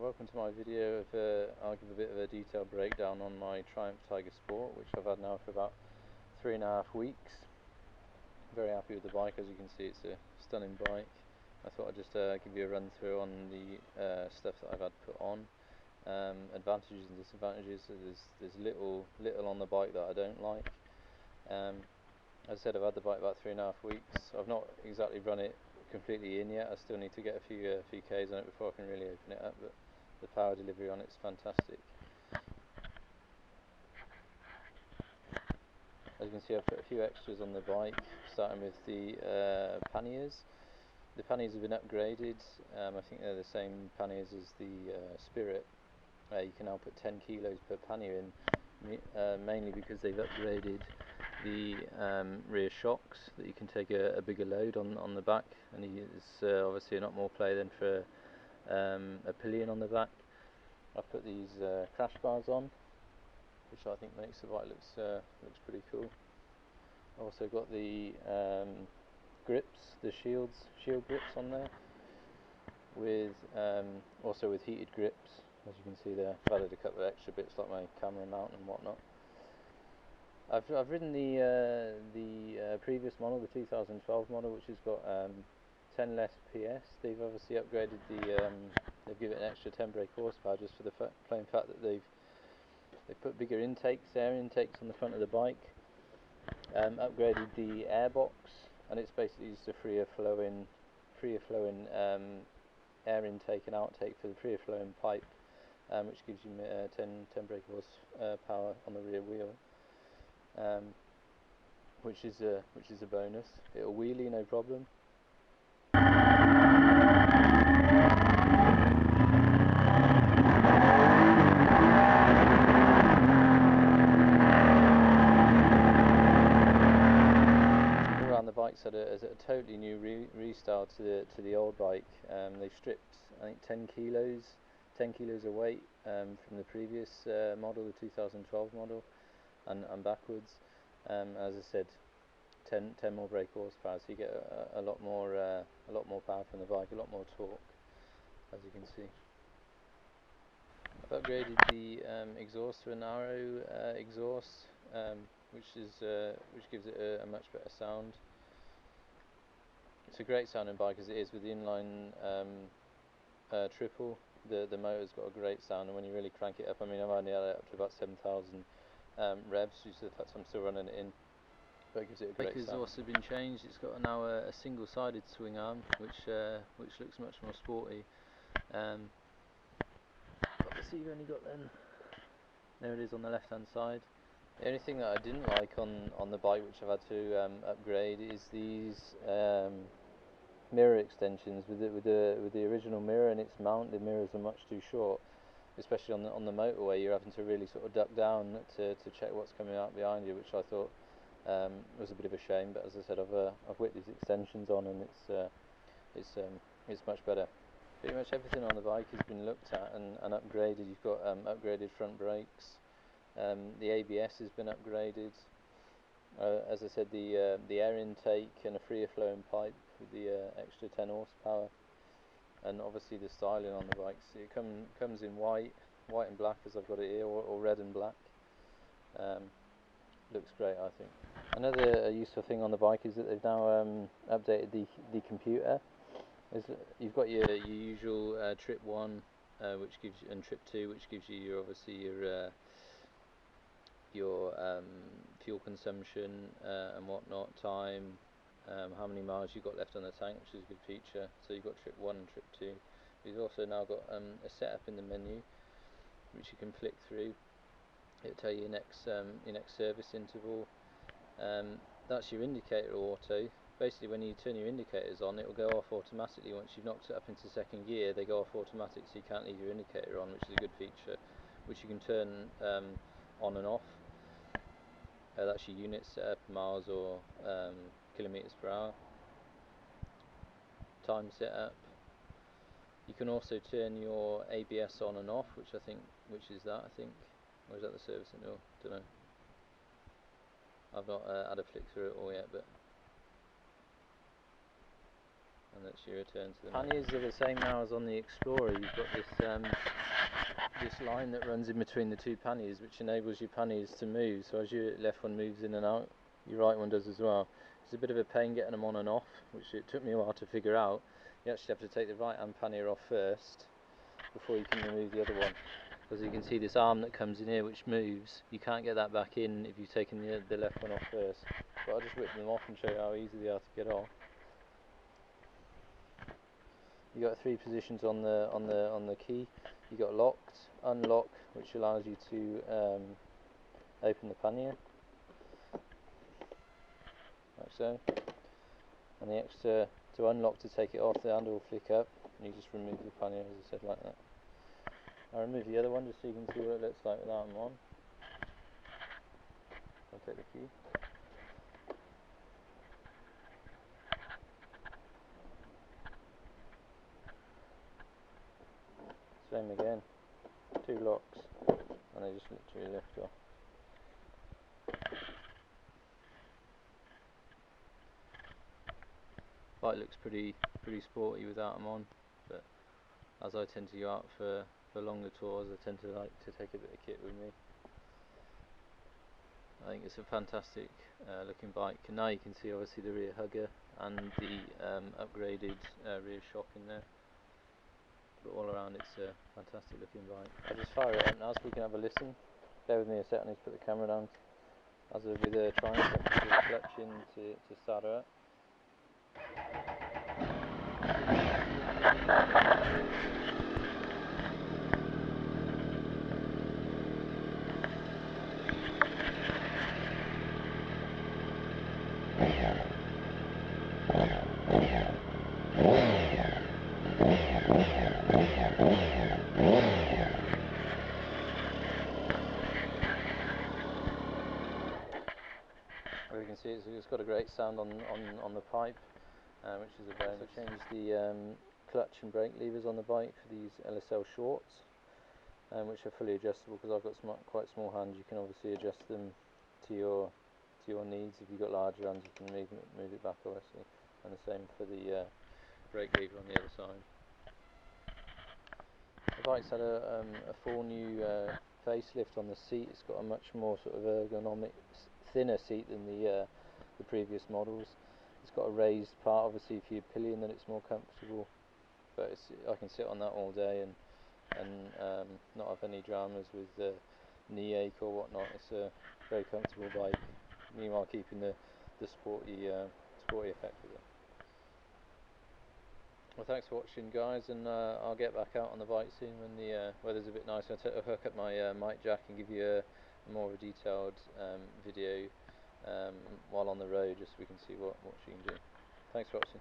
Welcome to my video of, I'll give a bit of a detailed breakdown on my Triumph Tiger Sport, which I've had now for about 3.5 weeks. Very happy with the bike. As you can see, it's a stunning bike. I thought I'd just give you a run through on the stuff that I've had put on, advantages and disadvantages. So there's little on the bike that I don't like. As I said, I've had the bike about 3.5 weeks. I've not exactly run it completely in yet. I still need to get a few Ks on it before I can really open it up, but the power delivery on it's fantastic. As you can see, I've put a few extras on the bike, starting with the panniers. The panniers have been upgraded. I think they're the same panniers as the Spirit. You can now put 10 kilos per pannier in, mainly because they've upgraded the rear shocks, that you can take a bigger load on the back, and it's obviously a lot more play than for a pillion on the back. I've put these crash bars on, which I think makes the bike looks pretty cool. I've also got the grips, the shield grips on there, with also with heated grips. As you can see there, I've added a couple of extra bits like my camera mount and whatnot. I've ridden the previous model, the 2012 model, which has got 10 less PS. They've obviously upgraded they've given it an extra 10 brake horsepower just for the plain fact that they've put bigger intakes, air intakes on the front of the bike. Upgraded the airbox, and it's basically just a freer flowing air intake and outtake for the freer flowing pipe, which gives you 10 brake horsepower on the rear wheel. Which is a bonus. It'll wheelie no problem. All around the bike's had a totally new restyle to the old bike. They've stripped, I think, 10 kilos of weight from the previous model, the 2012 model. And backwards, as I said, 10 more brake horsepower, so you get a lot more power from the bike, a lot more torque, as you can see. I've upgraded the exhaust to a narrow exhaust, which gives it a much better sound. It's a great sounding bike as it is with the inline triple. The motor's got a great sound, and when you really crank it up, I mean, I've only had it up to about 7,000 revs due to the fact I'm still running it in, but it gives it a great sound. The bike has also been changed. It's got now a single-sided swing arm, which looks much more sporty. Obviously, you've only got there it is on the left-hand side. The only thing that I didn't like on the bike, which I've had to upgrade, is these mirror extensions. With the original mirror and its mount, the mirrors are much too short. Especially on the motorway, you're having to really sort of duck down to check what's coming out behind you, which I thought was a bit of a shame. But as I said, I've whipped these extensions on, and it's much better. Pretty much everything on the bike has been looked at and upgraded. You've got upgraded front brakes. The ABS has been upgraded. As I said, the air intake and a freer flowing pipe with the extra 10 horsepower. And obviously the styling on the bikes, it comes in white and black, as I've got it here, or red and black. Looks great, I think. Another useful thing on the bike is that they've now updated the computer. You've got your usual trip 1, which gives you, and trip 2, which gives you obviously your fuel consumption and whatnot, time. How many miles you've got left on the tank, which is a good feature. So you've got trip 1 and trip 2. You've also now got a setup in the menu, which you can flick through. It'll tell you your next service interval. That's your indicator auto. Basically, when you turn your indicators on, it will go off automatically. Once you've knocked it up into second gear, they go off automatic, so you can't leave your indicator on, which is a good feature, which you can turn on and off. That's your unit setup, miles or kilometers per hour. Time setup. You can also turn your ABS on and off, which is that, or is that the service interval? Don't know. I've not had a flick through it all yet, but and that's your return to the panniers are the same now as on the Explorer. You've got this line that runs in between the two panniers, which enables your panniers to move. So as your left one moves in and out, your right one does as well. It's a bit of a pain getting them on and off, which it took me a while to figure out. You actually have to take the right hand pannier off first before you can remove the other one. Because you can see this arm that comes in here which moves, you can't get that back in if you've taken the left one off first. But I'll just whip them off and show you how easy they are to get off. You've got 3 positions on the key. You've got locked, unlock, which allows you to open the pannier, like so. And the extra to unlock, to take it off, the handle will flick up, and you just remove the pannier, as I said, like that. I'll remove the other one just so you can see what it looks like without them on. I'll take the key. Same again, 2 locks, and they just literally lift off. Bike looks pretty sporty without them on, but as I tend to go out for longer tours, I tend to like to take a bit of kit with me. I think it's a fantastic looking bike, and now you can see obviously the rear hugger and the upgraded rear shock in there. But all around it's a fantastic looking bike. I'll just fire it up now so we can have a listen. Bear with me a sec, I need to put the camera down. As with the Triumph, I put the clutch in to start her up. As you can see, it's got a great sound on the pipe, which is a bonus. I changed the clutch and brake levers on the bike for these LSL shorts, which are fully adjustable. Because I've got quite small hands, you can obviously adjust them to your needs. If you've got larger hands, you can move it back, obviously, and the same for the brake lever on the other side. The bike's had a full new facelift on the seat. It's got a much more sort of ergonomic, thinner seat than the previous models. It's got a raised part, obviously, for your pillion, that it's more comfortable. But I can sit on that all day and not have any dramas with knee ache or whatnot. It's a very comfortable bike, meanwhile keeping the sporty effect with it. Well, thanks for watching, guys, and I'll get back out on the bike soon when the weather's a bit nicer. I'll hook up my mic jack and give you a more of a detailed video while on the road, just so we can see what she can do. Thanks for watching.